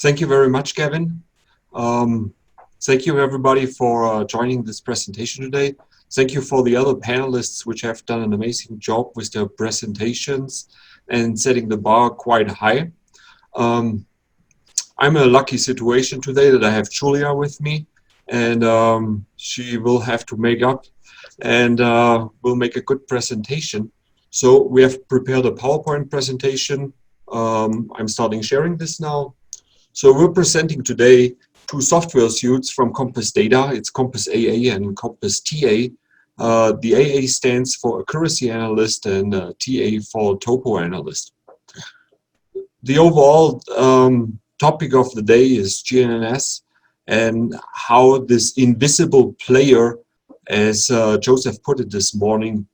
Thank you very much, Gavin. Thank you everybody for joining this presentation today. Thank you for the other panelists which have done an amazing job with their presentations and setting the bar quite high. I'm in a lucky situation today that I have Julia with me, and she will have to make up and will make a good presentation. So we have prepared a PowerPoint presentation. I'm starting sharing this now. So we're presenting today two software suites from CompassData. It's Compass AA and Compass TA. The AA stands for Accuracy Analyst and TA for Topo Analyst. The overall topic of the day is GNSS and how this invisible player, as Joseph put it this morning,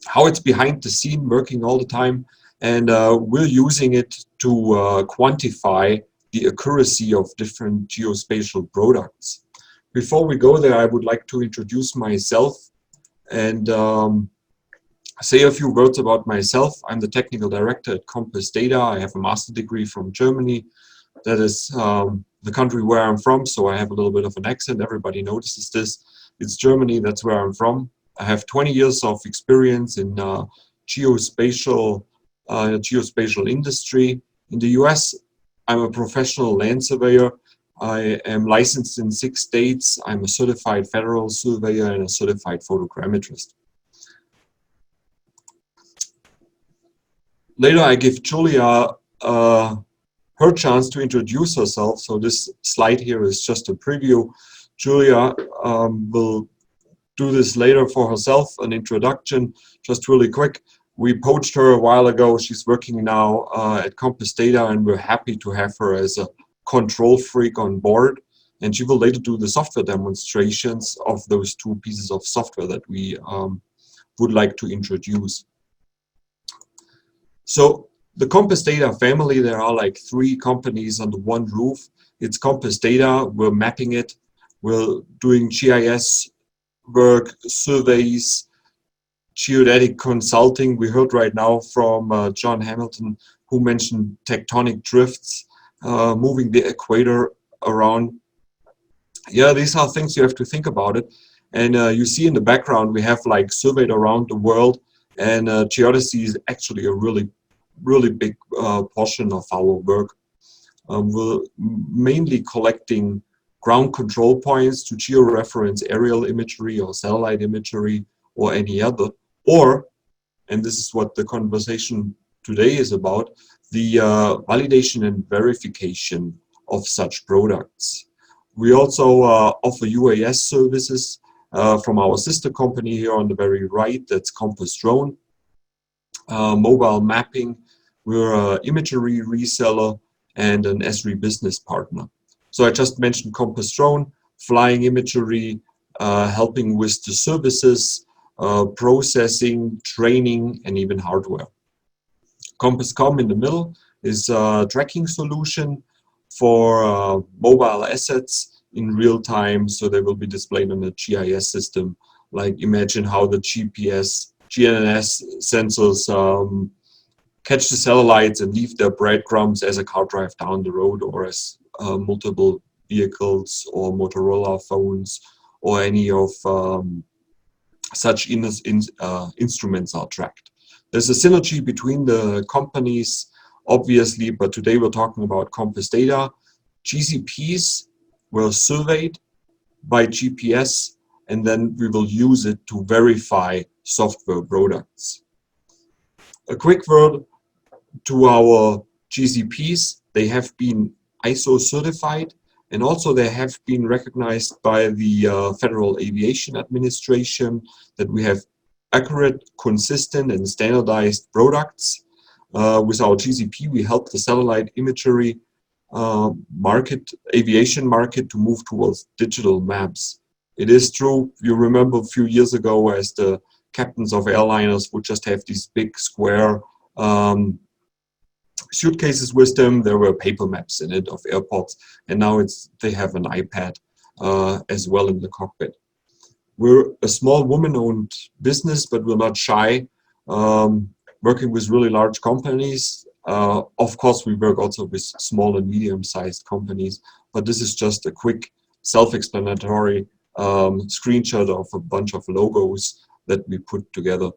how it's behind the scene working all the time, and we're using it to quantify the accuracy of different geospatial products. Before we go there, I would like to introduce myself and say a few words about myself. I'm the technical director at CompassData. I have a master's degree from Germany. That is the country where I'm from, so I have a little bit of an accent. Everybody notices this. It's Germany, that's where I'm from. I have 20 years of experience in geospatial industry. In the US, I'm a professional land surveyor. I am licensed in 6 states. I'm a certified federal surveyor and a certified photogrammetrist. Later, I give Julia her chance to introduce herself. So this slide here is just a preview. Julia will do this later for herself, an introduction, just really quick. We poached her a while ago. She's working now at CompassData, and we're happy to have her as a control freak on board. And she will later do the software demonstrations of those 2 pieces of software that we would like to introduce. So the CompassData family, there are like 3 companies under one roof. It's CompassData, we're mapping it. We're doing GIS work, surveys, geodetic consulting. We heard right now from John Hamilton, who mentioned tectonic drifts, moving the equator around. Yeah, these are things you have to think about it. And you see in the background, we have like surveyed around the world, and geodesy is actually a really big portion of our work. We're mainly collecting ground control points to georeference aerial imagery or satellite imagery or any other, or, and this is what the conversation today is about, the validation and verification of such products. We also offer UAS services from our sister company here on the very right, that's Compass Drone. Mobile mapping, we're an imagery reseller and an Esri business partner. So I just mentioned Compass Drone, flying imagery, helping with the services, processing, training, and even hardware. CompassCom in the middle is a tracking solution for mobile assets in real time, so they will be displayed on a GIS system. Like imagine how the GPS, GNSS sensors catch the satellites and leave their breadcrumbs as a car drives down the road, or as multiple vehicles or Motorola phones or any of such instruments are tracked. There's a synergy between the companies, obviously, but today we're talking about CompassData. GCPs were surveyed by GPS, and then we will use it to verify software products. A quick word to our GCPs. They have been ISO certified, and also they have been recognized by the Federal Aviation Administration that we have accurate, consistent, and standardized products. With our GCP, we help the satellite imagery aviation market to move towards digital maps. It is true, you remember a few years ago as the captains of airliners would just have these big square suitcases with them. There were paper maps in it of airports, and now they have an iPad as well in the cockpit. We're a small woman-owned business, but we're not shy, working with really large companies Of course, we work also with small and medium-sized companies, but this is just a quick self-explanatory screenshot of a bunch of logos that we put together.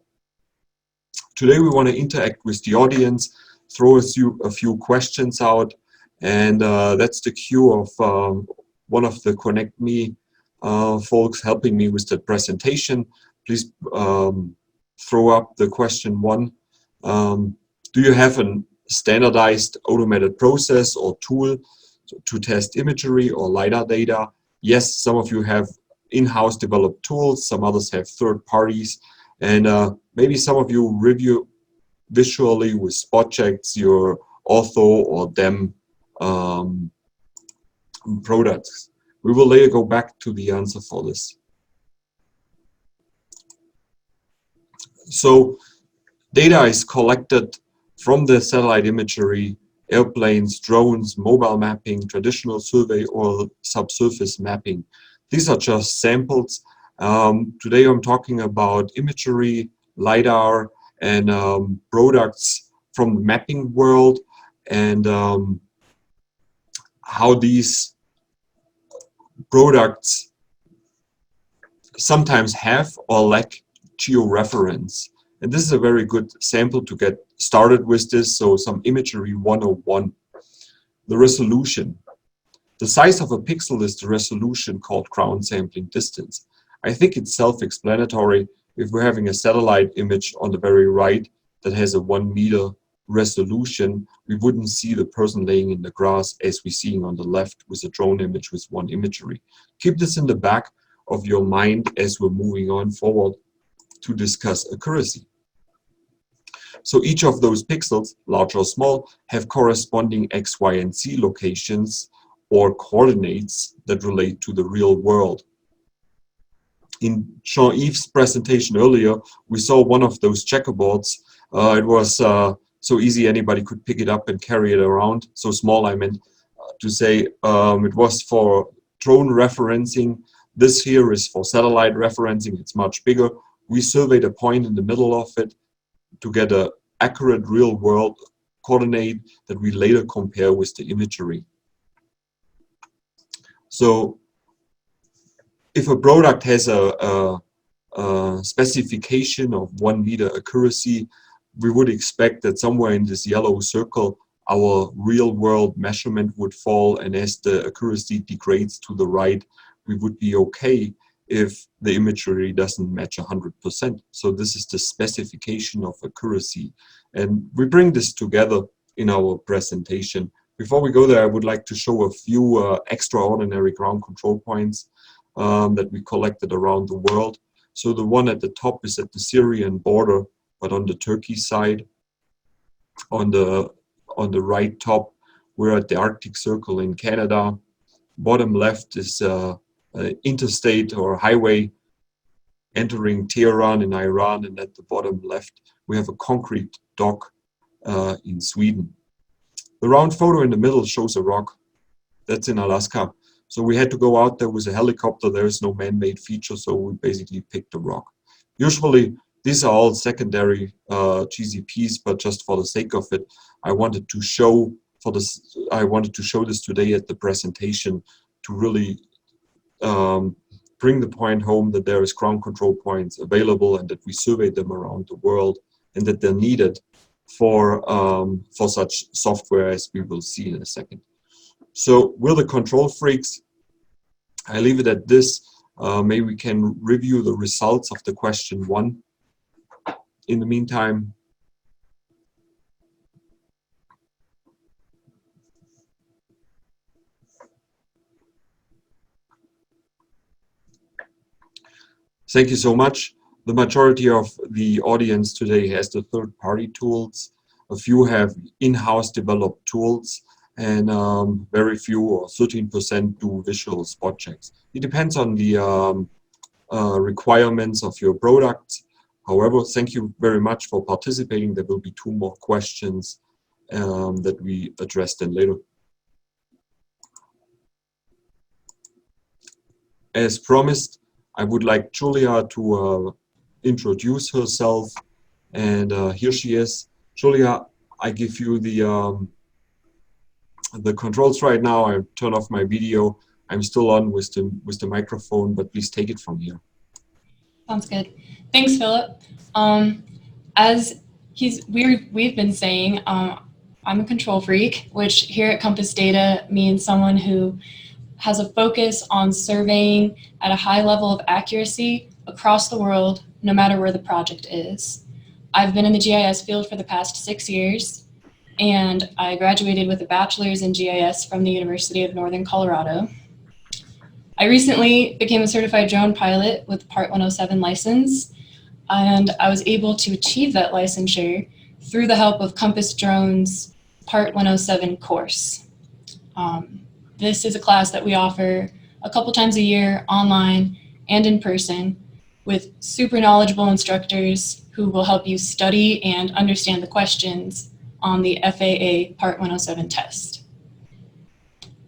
Today we want to interact with the audience, throw a few questions out, and that's the cue of one of the Connect Me folks helping me with the presentation. Please throw up the question one. Do you have a standardized automated process or tool to test imagery or LiDAR data? Yes, some of you have in-house developed tools, some others have third parties, and maybe some of you review visually with Sobczak, your Ortho or DEM products. We will later go back to the answer for this. So data is collected from the satellite imagery, airplanes, drones, mobile mapping, traditional survey, or subsurface mapping. These are just samples. Today I'm talking about imagery, LiDAR, and products from the mapping world, and how these products sometimes have or lack georeference. And this is a very good sample to get started with this. So some imagery 101. The resolution. The size of a pixel is the resolution called ground sampling distance. I think it's self-explanatory. If we're having a satellite image on the very right that has a 1 meter resolution, we wouldn't see the person laying in the grass as we're seeing on the left with a drone image with one imagery. Keep this in the back of your mind as we're moving on forward to discuss accuracy. So each of those pixels, large or small, have corresponding X, Y, and Z locations or coordinates that relate to the real world. In Jean-Yves' presentation earlier, we saw one of those checkerboards. It was so easy anybody could pick it up and carry it around. So small, I meant to say it was for drone referencing. This here is for satellite referencing. It's much bigger. We surveyed a point in the middle of it to get an accurate real-world coordinate that we later compare with the imagery. So if a product has a specification of 1 meter accuracy, we would expect that somewhere in this yellow circle, our real-world measurement would fall, and as the accuracy degrades to the right, we would be okay if the imagery doesn't match 100%. So this is the specification of accuracy. And we bring this together in our presentation. Before we go there, I would like to show a few extraordinary ground control points that we collected around the world. So the one at the top is at the Syrian border, but on the Turkey side. On the right top, we're at the Arctic Circle in Canada. Bottom left is interstate or highway entering Tehran in Iran, and at the bottom left we have a concrete dock in Sweden. The round photo in the middle shows a rock. That's in Alaska. So we had to go out there with a helicopter. There is no man-made feature, so we basically picked a rock. Usually these are all secondary GZPs, but just for the sake of it, I wanted to show this today at the presentation to really bring the point home that there is ground control points available and that we surveyed them around the world and that they're needed for such software, as we will see in a second. So we're the control freaks. I leave it at this. Maybe we can review the results of the question one. In the meantime, thank you so much. The majority of the audience today has the third-party tools. A few have in-house developed tools, and very few, or 13%, do visual spot checks. It depends on the requirements of your product. However, thank you very much for participating. There will be 2 more questions that we address then later. As promised, I would like Julia to introduce herself, and here she is. Julia, I give you the controls right now. I turn off my video. I'm still on with the microphone, but please take it from here. Sounds good. Thanks, Philip. As we've been saying, I'm a control freak, which here at CompassData means someone who has a focus on surveying at a high level of accuracy across the world, no matter where the project is. I've been in the GIS field for the past 6 years, and I graduated with a bachelor's in GIS from the University of Northern Colorado. I recently became a certified drone pilot with Part 107 license, and I was able to achieve that licensure through the help of Compass Drone's Part 107 course. This is a class that we offer a couple times a year online and in person with super knowledgeable instructors who will help you study and understand the questions on the FAA Part 107 test.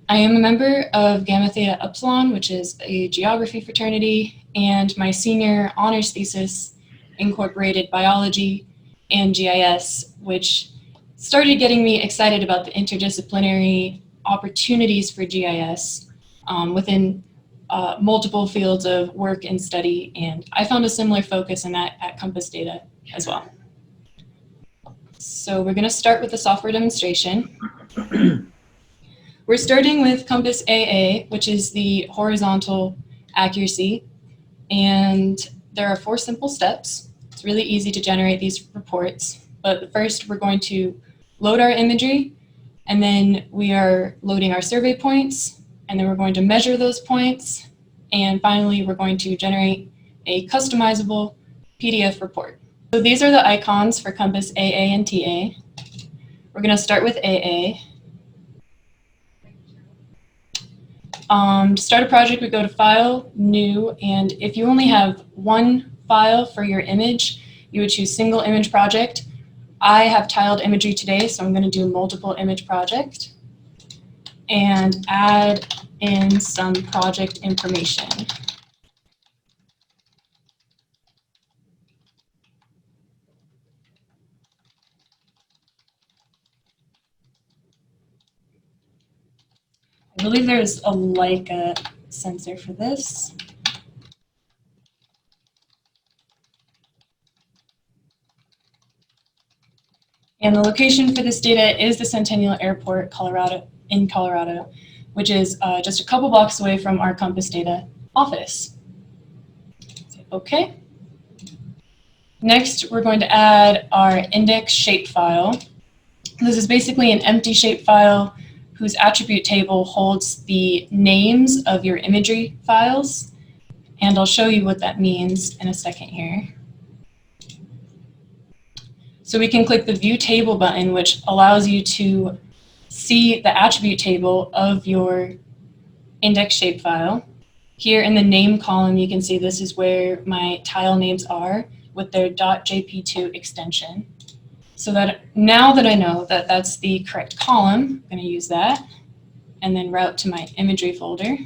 I am a member of Gamma Theta Upsilon, which is a geography fraternity, and my senior honors thesis incorporated biology and GIS, which started getting me excited about the interdisciplinary opportunities for GIS within multiple fields of work and study, and I found a similar focus in that at CompassData as well. So we're going to start with the software demonstration. We're starting with Compass AA, which is the horizontal accuracy, and there are 4 simple steps. It's really easy to generate these reports, but first we're going to load our imagery, and then we are loading our survey points, and then we're going to measure those points, and finally we're going to generate a customizable PDF report. So these are the icons for Compass AA and TA. We're going to start with AA. To start a project, we go to File, New, and if you only have one file for your image, you would choose Single Image Project. I have tiled imagery today, so I'm going to do Multiple Image Project and add in some project information. I believe there's a Leica sensor for this. And the location for this data is the Centennial Airport, in Colorado, which is just a couple blocks away from our CompassData office. Okay. Next, we're going to add our index shapefile. This is basically an empty shapefile whose attribute table holds the names of your imagery files. And I'll show you what that means in a second here. So we can click the View Table button, which allows you to see the attribute table of your index shapefile. Here in the name column, you can see this is where my tile names are with their .jp2 extension. So that now that I know that that's the correct column, I'm going to use that and then route to my imagery folder.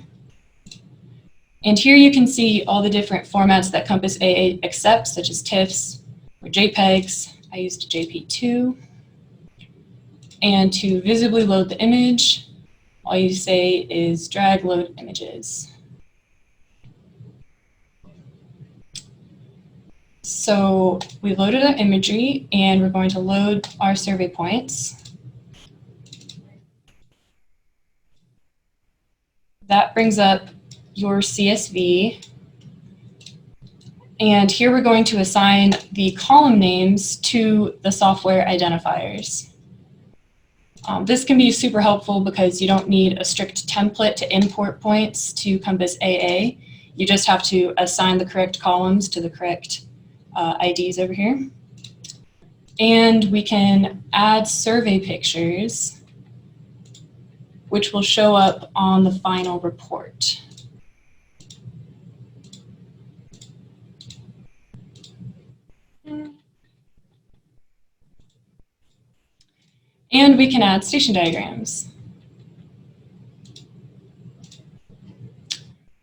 And here you can see all the different formats that Compass AA accepts, such as TIFFs or JPEGs. I used JP2. And to visibly load the image, all you say is drag load images. So we loaded our imagery, and we're going to load our survey points. That brings up your CSV. And here we're going to assign the column names to the software identifiers. This can be super helpful because you don't need a strict template to import points to Compass AA. You just have to assign the correct columns to the correct IDs over here. And we can add survey pictures, which will show up on the final report. And we can add station diagrams.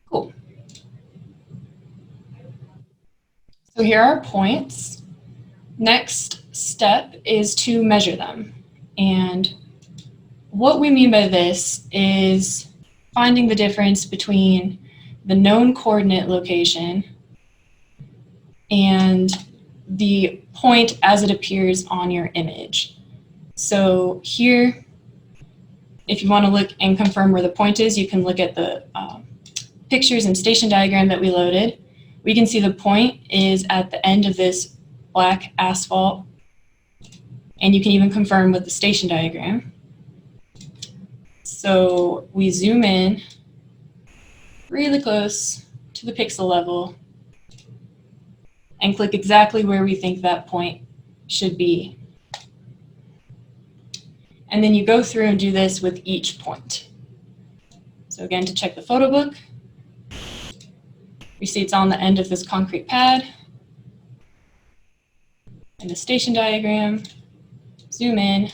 Cool. So here are our points. Next, step is to measure them. And what we mean by this is finding the difference between the known coordinate location and the point as it appears on your image. So here, if you want to look and confirm where the point is, you can look at the pictures and station diagram that we loaded. We can see the point is at the end of this black asphalt, and you can even confirm with the station diagram. So we zoom in really close to the pixel level and click exactly where we think that point should be. And then you go through and do this with each point. So again, to check the photo book, we see it's on the end of this concrete pad. In the station diagram, zoom in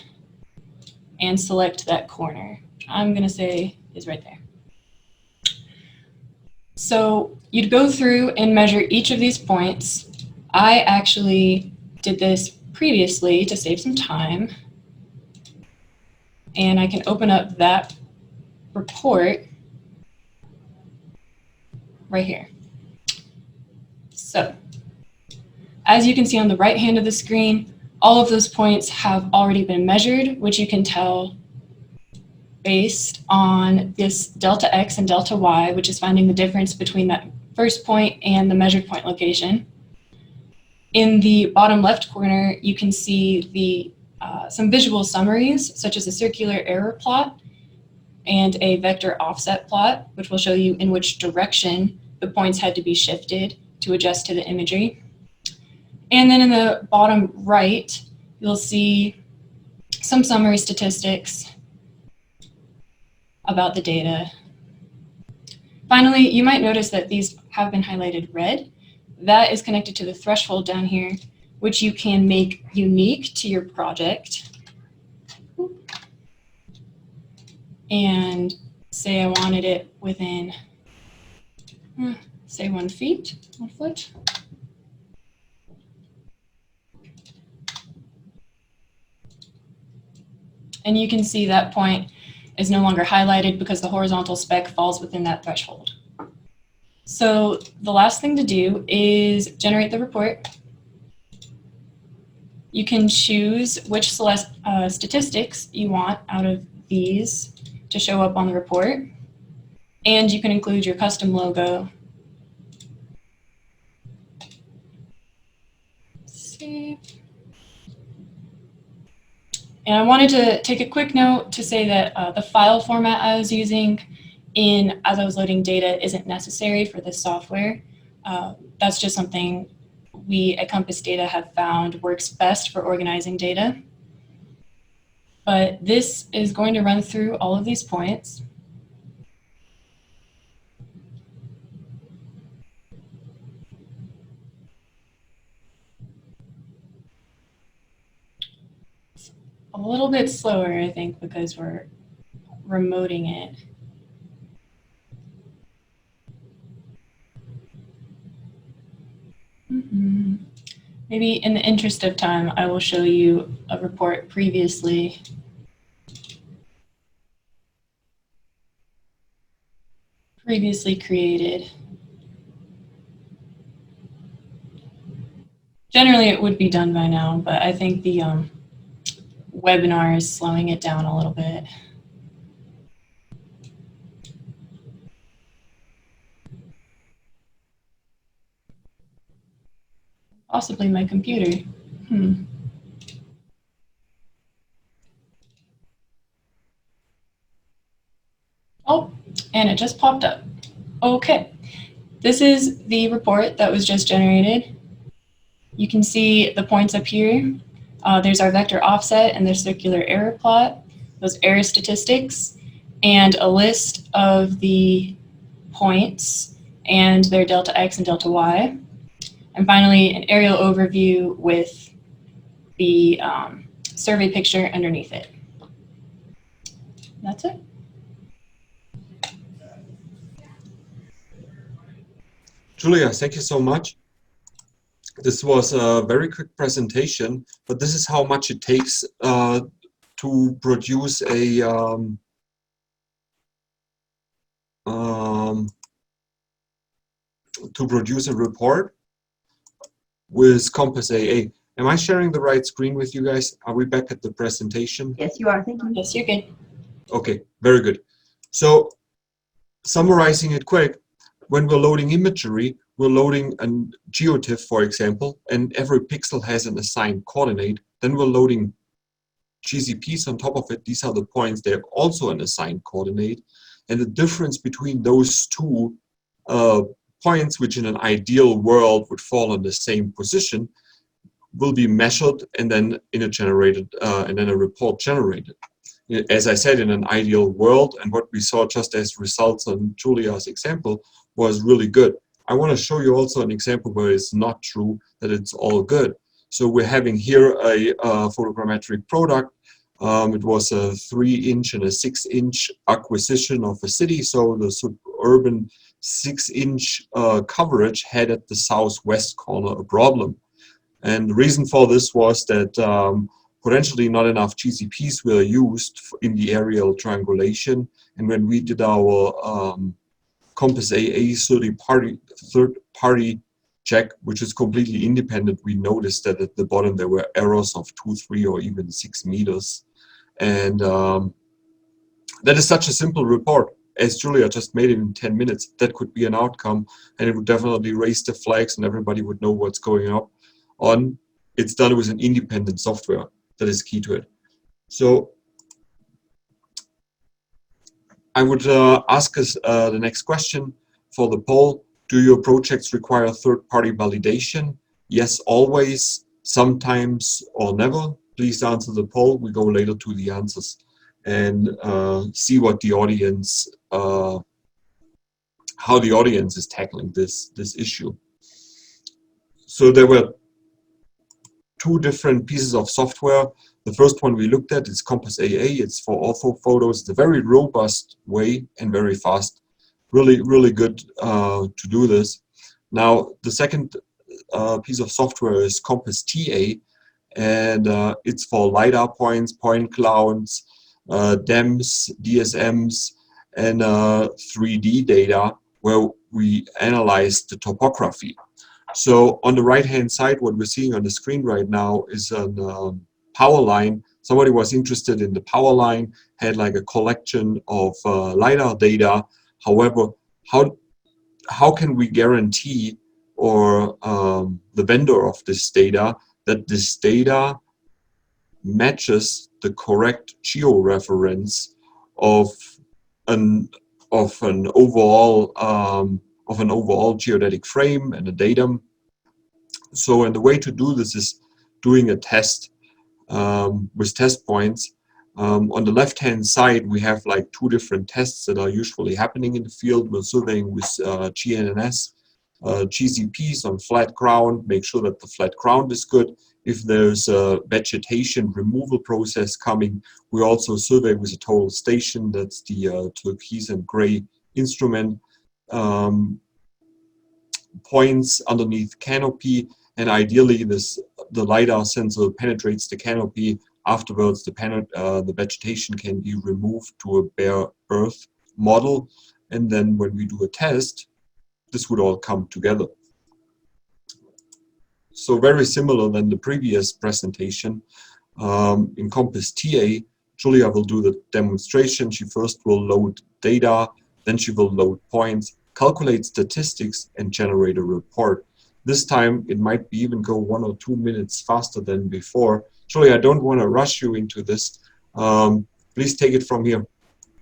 and select that corner, which I'm going to say is right there. So you'd go through and measure each of these points. I actually did this previously to save some time. And I can open up that report right here. So as you can see on the right hand of the screen, all of those points have already been measured, which you can tell based on this delta X and delta Y, which is finding the difference between that first point and the measured point location. In the bottom left corner, you can see the some visual summaries, such as a circular error plot and a vector offset plot, which will show you in which direction the points had to be shifted to adjust to the imagery. And then in the bottom right, you'll see some summary statistics about the data. Finally, you might notice that these have been highlighted red. That is connected to the threshold down here, which you can make unique to your project. And say I wanted it within, say 1 foot. And you can see that point is no longer highlighted because the horizontal spec falls within that threshold. So the last thing to do is generate the report. You can choose which statistics you want out of these to show up on the report. And you can include your custom logo. Save. And I wanted to take a quick note to say that the file format I was using as I was loading data isn't necessary for this software. That's just something we at CompassData have found works best for organizing data. But this is going to run through all of these points. It's a little bit slower, I think, because we're remoting it. Maybe in the interest of time, I will show you a report previously created. Generally, it would be done by now, but I think the webinar is slowing it down a little bit. Possibly my computer. Oh, and it just popped up. Okay, this is the report that was just generated. You can see the points up here. There's our vector offset and their circular error plot, those error statistics, and a list of the points and their delta X and delta Y. And finally, an aerial overview with the survey picture underneath it. That's it. Julia, thank you so much. This was a very quick presentation, but this is how much it takes to produce a report with Compass AA. Am I sharing the right screen with you guys? Are we back at the presentation? Yes, you are. Thank you. Yes, you're good. Okay, very good. So summarizing it quick, when we're loading imagery, we're loading a geotiff, for example, and every pixel has an assigned coordinate. Then we're loading GCPs on top of it. These are the points. They have also an assigned coordinate. And the difference between those two points, which in an ideal world would fall in the same position, will be measured and then in a generated and then a report generated. As I said, in an ideal world, and what we saw just as results on Julia's example was really good. I want to show you also an example where it's not true that it's all good. So we're having here a photogrammetric product. It was a 3-inch and a 6-inch acquisition of a city. So the suburban 6-inch coverage had at the southwest corner a problem. And the reason for this was that potentially not enough GCPs were used in the aerial triangulation. And when we did our Compass AA third-party check, which is completely independent, we noticed that at the bottom there were errors of 2, 3, or even 6 meters. And that is such a simple report. As Julia just made it in 10 minutes, that could be an outcome, and it would definitely raise the flags and everybody would know what's going on. It's done with an independent software. That is key to it. So I would ask us the next question for the poll. Do your projects require third-party validation? Yes, always, sometimes, or never. Please answer the poll. We go later to the answers and see what the audience, how the audience is tackling this issue. So there were 2 different pieces of software. The first one we looked at is Compass AA. It's for ortho photos. It's a very robust way and very fast. Really, really good to do this. Now, the second piece of software is Compass TA, and it's for LiDAR points, point clouds, DEMS, DSMs, and 3D data, where we analyze the topography. So on the right-hand side, what we're seeing on the screen right now is a power line. Somebody was interested in the power line, had like a collection of LiDAR data. However, how can we guarantee, or the vendor of this data, that this data matches the correct georeference of an overall geodetic frame and a datum. So, and the way to do this is doing a test with test points. On the left-hand side, we have like 2 different tests that are usually happening in the field. We're surveying with GNSS, GCPs on flat ground, make sure that the flat ground is good. If there's a vegetation removal process coming, we also survey with a total station. That's the turquoise and gray instrument. Points underneath canopy, and ideally the LiDAR sensor penetrates the canopy. Afterwards, the vegetation can be removed to a bare earth model, and then when we do a test, this would all come together. So very similar than the previous presentation. In Compass TA, Julia will do the demonstration. She first will load data, then she will load points, calculate statistics, and generate a report. This time, it might be even go 1 or 2 minutes faster than before. Julia, I don't want to rush you into this. Please take it from here.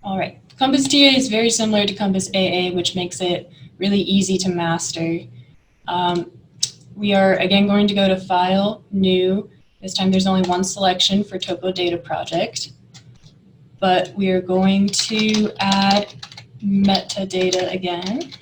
All right. Compass TA is very similar to Compass AA, which makes it really easy to master. We are again going to go to File, New. This time there's only 1 selection for Topo Data Project. But we are going to add metadata again.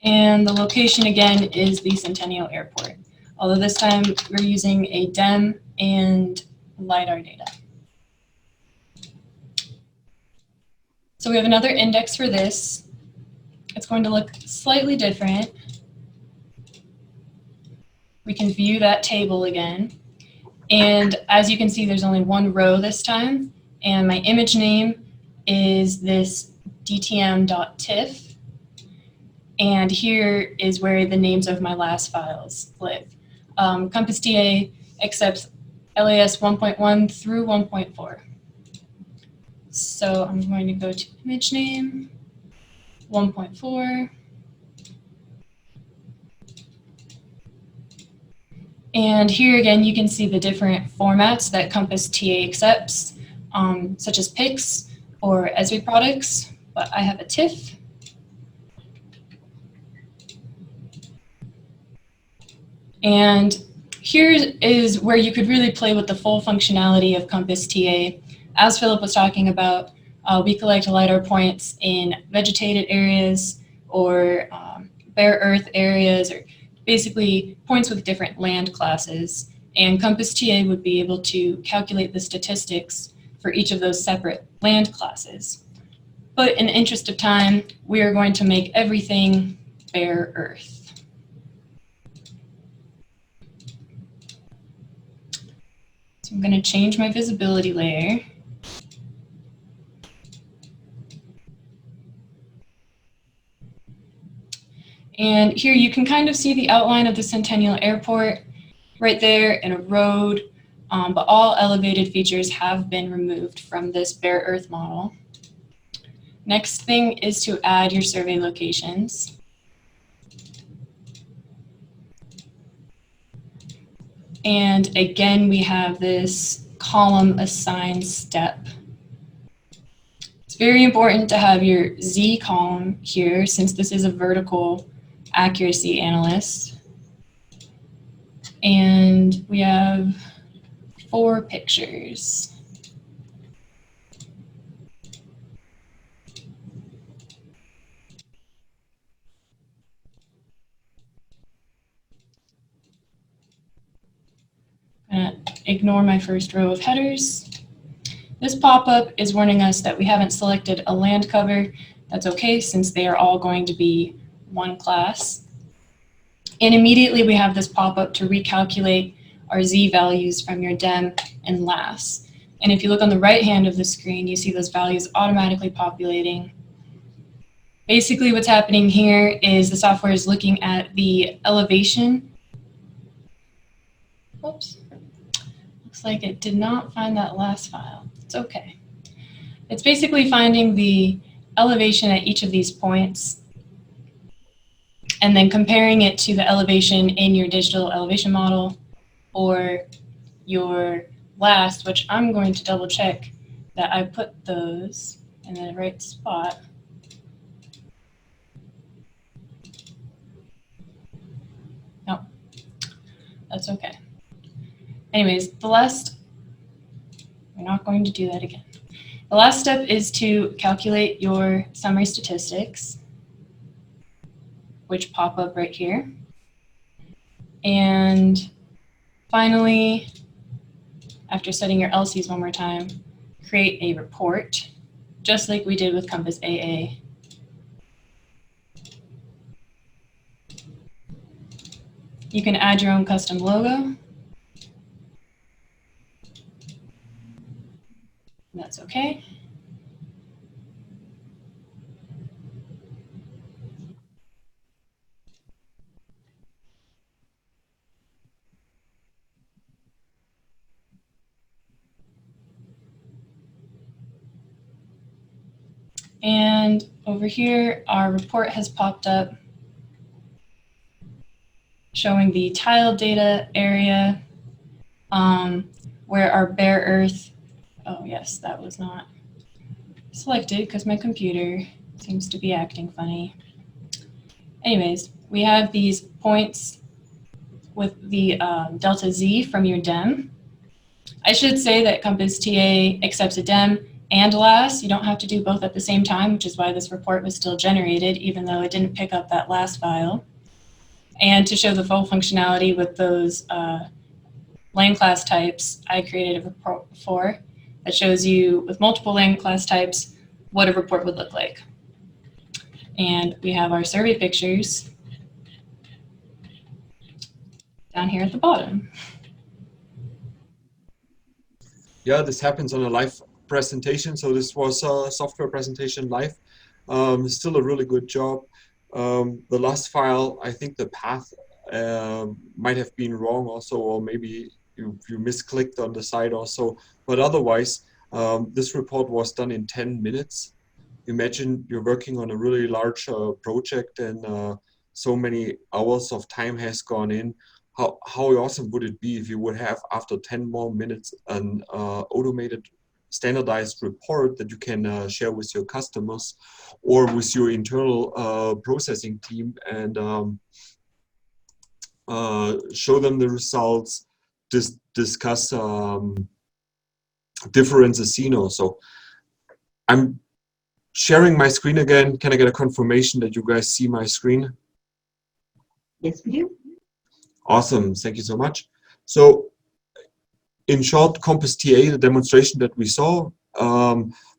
And the location again is the Centennial Airport. Although this time we're using a DEM and LiDAR data. So we have another index for this. It's going to look slightly different. We can view that table again. And as you can see, there's only one row this time. And my image name is this dtm.tiff. And here is where the names of my last files live. CompassData accepts LAS 1.1 through 1.4. So I'm going to go to image name, 1.4. And here again, you can see the different formats that CompassData accepts, such as PICs or Esri products, but I have a TIFF. And here is where you could really play with the full functionality of CompassData. As Phillip was talking about, we collect LiDAR points in vegetated areas or bare earth areas, or basically points with different land classes. And CompassData would be able to calculate the statistics for each of those separate land classes. But in the interest of time, we are going to make everything bare earth. So I'm going to change my visibility layer. And here you can kind of see the outline of the Centennial Airport right there, and a road, but all elevated features have been removed from this bare earth model. Next thing is to add your survey locations. And again, we have this column assign step. It's very important to have your Z column here, since this is a vertical accuracy analyst. And we have 4 pictures. I'm going to ignore my first row of headers. This pop-up is warning us that we haven't selected a land cover. That's okay, since they are all going to be one class. And immediately we have this pop-up to recalculate our Z values from your DEM and LAS. And if you look on the right hand of the screen, you see those values automatically populating. Basically what's happening here is the software is looking at the elevation. Whoops. Looks like it did not find that last file. It's okay. It's basically finding the elevation at each of these points and then comparing it to the elevation in your digital elevation model or your LAS, which I'm going to double check that I put those in the right spot. No, that's okay. Anyways, we're not going to do that again. The last step is to calculate your summary statistics, which pop up right here. And finally, after setting your LCs one more time, create a report, just like we did with Compass AA. You can add your own custom logo. That's okay. And over here, our report has popped up showing the tile data area where our bare earth, oh yes, that was not selected because my computer seems to be acting funny. Anyways, we have these points with the delta Z from your DEM. I should say that CompassData accepts a DEM and LAS. You don't have to do both at the same time, which is why this report was still generated, even though it didn't pick up that last file. And to show the full functionality with those land class types, I created a report for that shows you with multiple land class types what a report would look like. And we have our survey pictures down here at the bottom. Yeah, this happens on a live presentation. So this was a software presentation live. Still a really good job. The last file, I think the path might have been wrong also, or maybe you misclicked on the side also. But otherwise, this report was done in 10 minutes. Imagine you're working on a really large project and so many hours of time has gone in. How awesome would it be if you would have, after 10 more minutes, an automated standardized report that you can share with your customers or with your internal processing team and show them the results, discuss differences seen also. I'm sharing my screen again. Can I get a confirmation that you guys see my screen? Yes, we do. Awesome, thank you so much. So in short, CompassTA, the demonstration that we saw,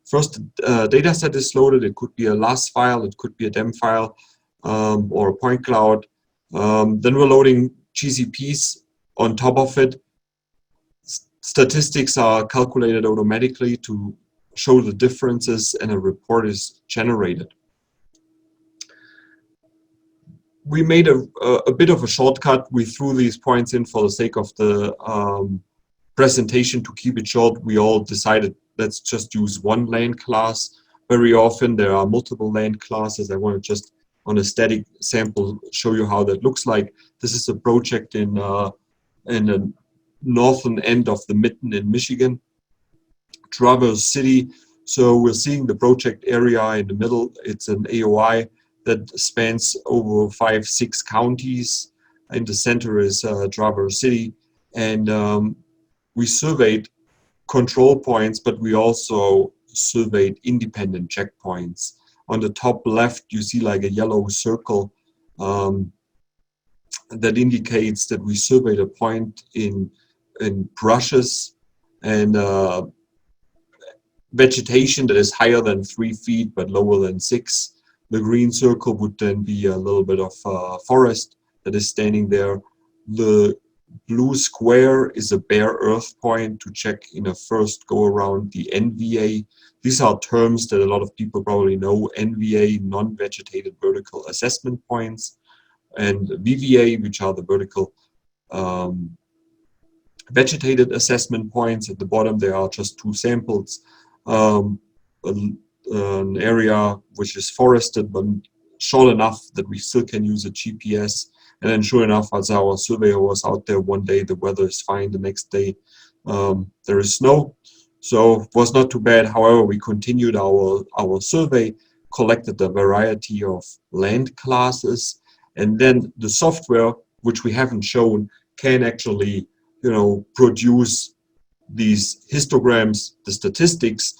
first data set is loaded. It could be a LAS file, it could be a DEM file, or a point cloud. Then we're loading GCPs on top of it. Statistics are calculated automatically to show the differences, and a report is generated. We made a bit of a shortcut. We threw these points in for the sake of the presentation. To keep it short, we all decided let's just use one land class. Very often there are multiple land classes. I want to just on a static sample show you how that looks like. This is a project in the northern end of the Mitten in Michigan, Traverse City. So we're seeing the project area in the middle. It's an AOI that spans over 5-6 counties. In the center is Traverse City, and we surveyed control points, but we also surveyed independent checkpoints. On the top left, you see like a yellow circle that indicates that we surveyed a point in brushes and vegetation that is higher than 3 feet but lower than 6. The green circle would then be a little bit of forest that is standing there. The blue square is a bare earth point to check in a first go around the NVA. These are terms that a lot of people probably know. NVA, non-vegetated vertical assessment points, and VVA, which are the vertical vegetated assessment points. At the bottom there are just 2 samples. An area which is forested but short enough that we still can use a GPS. And then sure enough, as our surveyor was out there one day, the weather is fine. The next day there is snow. So it was not too bad. However, we continued our survey, collected a variety of land classes, and then the software, which we haven't shown, can actually, produce these histograms, the statistics,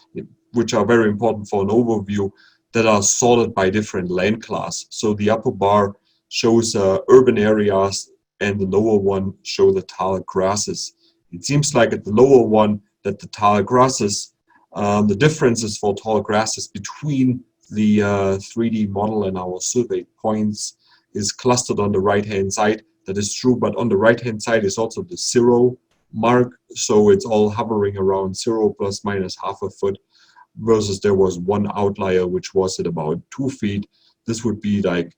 which are very important for an overview, that are sorted by different land class. So the upper bar shows urban areas, and the lower one show the tall grasses. It seems like at the lower one that the tall grasses, the differences for tall grasses between the 3D model and our surveyed points is clustered on the right-hand side. That is true, but on the right-hand side is also the 0 mark, so it's all hovering around 0 plus minus half a foot, versus there was one outlier which was at about 2 feet. This would be like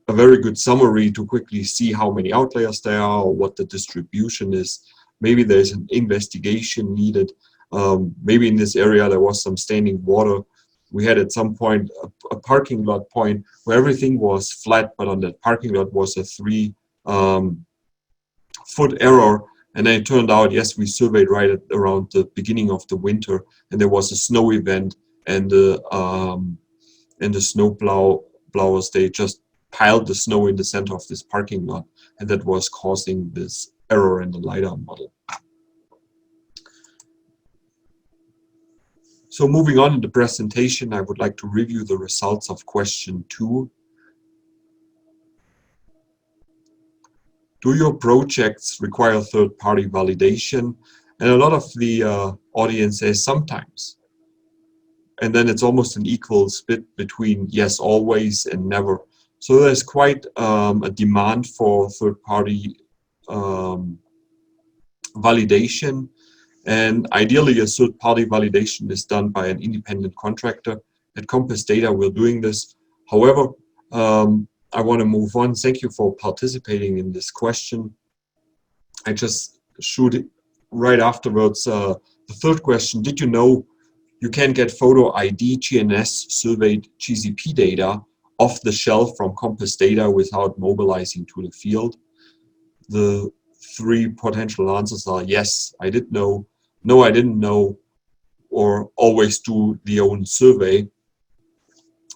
a very good summary to quickly see how many outliers there are or what the distribution is. Maybe there's an investigation needed. Maybe in this area there was some standing water. We had at some point a parking lot point where everything was flat, but on that parking lot was a 3 foot error. And then it turned out, yes, we surveyed right at around the beginning of the winter, and there was a snow event, and the snow blowers, they just piled the snow in the center of this parking lot, and that was causing this error in the LiDAR model. So moving on in the presentation, I would like to review the results of question 2. do your projects require third-party validation? And a lot of the audience says sometimes. And then it's almost an equal split between yes, always, and never. So there's quite a demand for third-party validation. And ideally, a third-party validation is done by an independent contractor. At CompassData, we're doing this. However, I want to move on. Thank you for participating in this question. I just shoot it right afterwards. The third question, did you know you can get photo ID, GNSS, surveyed GCP data off the shelf from CompassData without mobilizing to the field? The three potential answers are yes, I did know, no, I didn't know, or always do the own survey.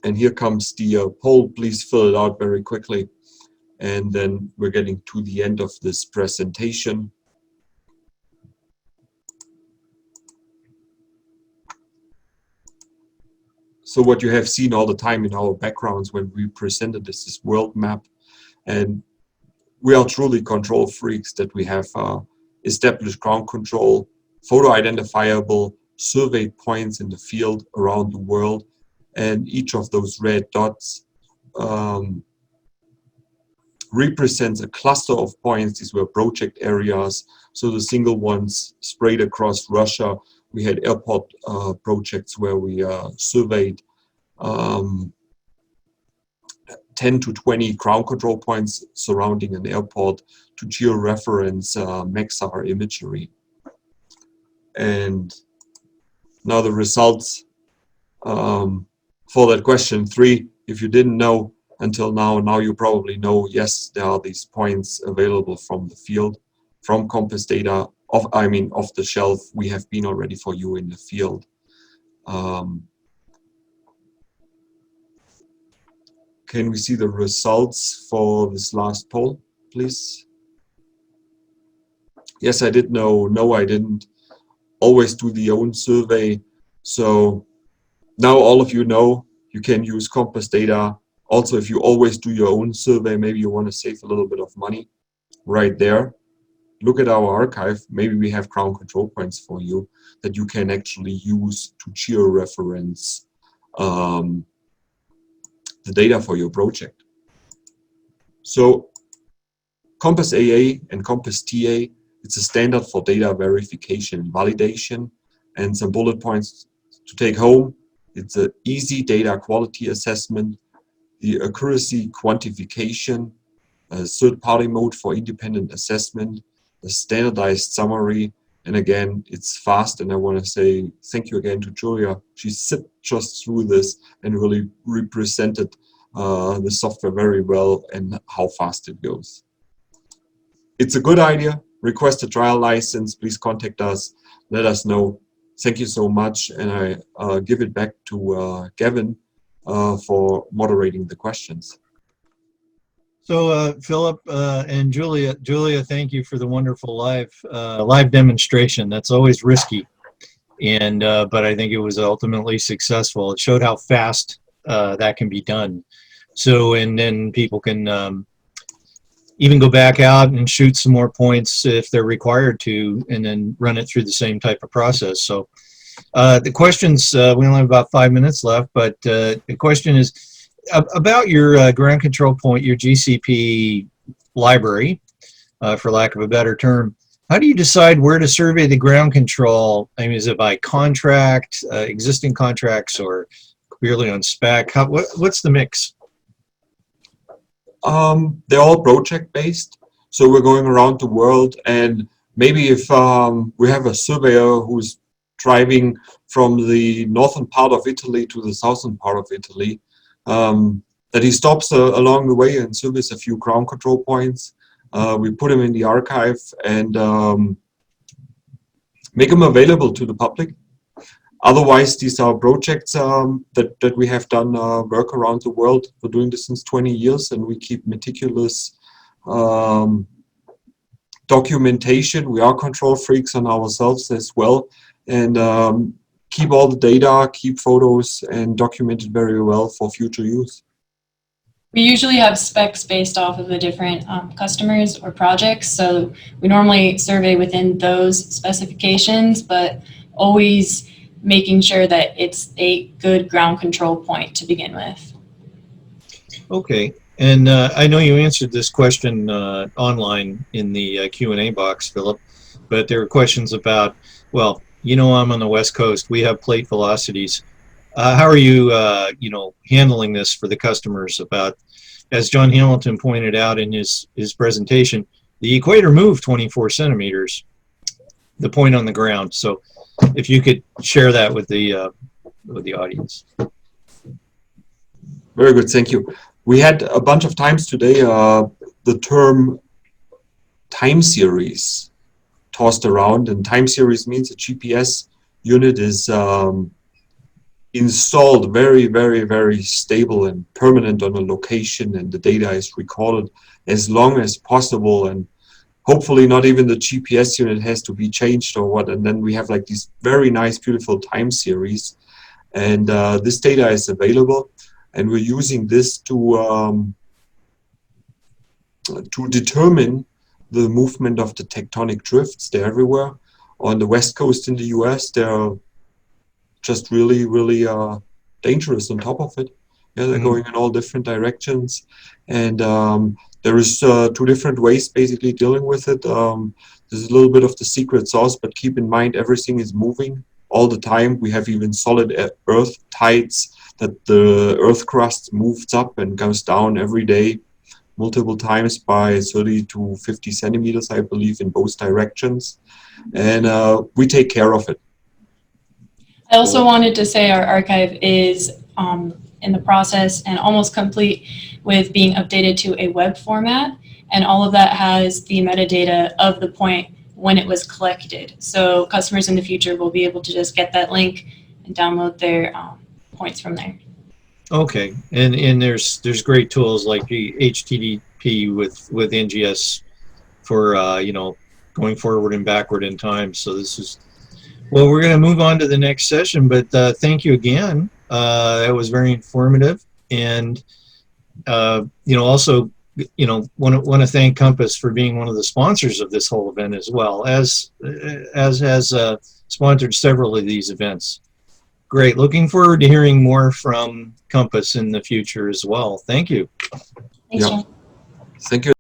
And here comes the poll. Please fill it out very quickly. And then we're getting to the end of this presentation. So what you have seen all the time in our backgrounds when we presented this world map. And we are truly control freaks that we have established ground control, photo identifiable, surveyed points in the field around the world. And each of those red dots represents a cluster of points. These were project areas. So the single ones sprayed across Russia. We had airport projects where we surveyed 10 to 20 ground control points surrounding an airport to georeference Maxar imagery. And now the results for that question 3, if you didn't know until now you probably know, yes, there are these points available from the field, from CompassData, off the shelf. We have been already for you in the field. Can we see the results for this last poll, please? Yes, I did know, no, I didn't. Always do the own survey. So now all of you know you can use CompassData. Also, if you always do your own survey, maybe you want to save a little bit of money right there. Look at our archive. Maybe we have ground control points for you that you can actually use to georeference the data for your project. So Compass AA and Compass TA, it's a standard for data verification and validation. And some bullet points to take home. It's an easy data quality assessment, the accuracy quantification, a third-party mode for independent assessment, a standardized summary, and again, it's fast. And I want to say thank you again to Julia. She sit just through this and really represented the software very well and how fast it goes. It's a good idea. Request a trial license. Please contact us. Let us know. Thank you so much. And I give it back to Gavin for moderating the questions. So Philip and Julia, thank you for the wonderful live demonstration. That's always risky, and but I think it was ultimately successful. It showed how fast that can be done. So and then people can even go back out and shoot some more points if they're required to, and then run it through the same type of process. So the questions, we only have about 5 minutes left, but the question is about your ground control point, your GCP library, for lack of a better term. How do you decide where to survey the ground control? I mean, is it by contract, existing contracts, or purely on spec? What's the mix? They're all project-based. So we're going around the world, and maybe if we have a surveyor who's driving from the northern part of Italy to the southern part of Italy, that he stops along the way and surveys a few ground control points. We put them in the archive and make them available to the public. Otherwise, these are projects that we have done work around the world. We're doing this since 20 years, and we keep meticulous documentation. We are control freaks on ourselves as well, and keep all the data, keep photos, and document it very well for future use. We usually have specs based off of the different customers or projects. So we normally survey within those specifications, but always making sure that it's a good ground control point to begin with. Okay, and I know you answered this question online in the Q&A box, Philip, but there were questions about, well, you know, I'm on the West Coast. We have plate velocities. How are you, you know, handling this for the customers about, as John Hamilton pointed out in his presentation, the equator moved 24 centimeters, the point on the ground. So if you could share that with the audience. Very good, thank you. We had a bunch of times today the term time series tossed around, and time series means a GPS unit is installed very stable and permanent on a location, and the data is recorded as long as possible, and hopefully not even the GPS unit has to be changed or what, and then we have like these very nice beautiful time series, and this data is available, and we're using this to determine the movement of the tectonic drifts. They're everywhere. On the West Coast in the US, they're just really dangerous on top of it. Yeah, they're going in all different directions, and there is 2 different ways basically dealing with it. There's a little bit of the secret sauce, but keep in mind everything is moving all the time. We have even solid earth tides that the earth crust moves up and goes down every day, multiple times by 30 to 50 centimeters, I believe, in both directions, and we take care of it. I also wanted to say our archive is in the process and almost complete with being updated to a web format, and all of that has the metadata of the point when it was collected. So customers in the future will be able to just get that link and download their points from there. Okay, and there's great tools like the HTTP with NGS for you know, going forward and backward in time. So this is, well, we're going to move on to the next session, but thank you again. That was very informative, and you know, also, you know, want to thank Compass for being one of the sponsors of this whole event, as well as has sponsored several of these events. Great. Looking forward to hearing more from Compass in the future as well. Thank you. Thanks, Yeah. John. Thank you.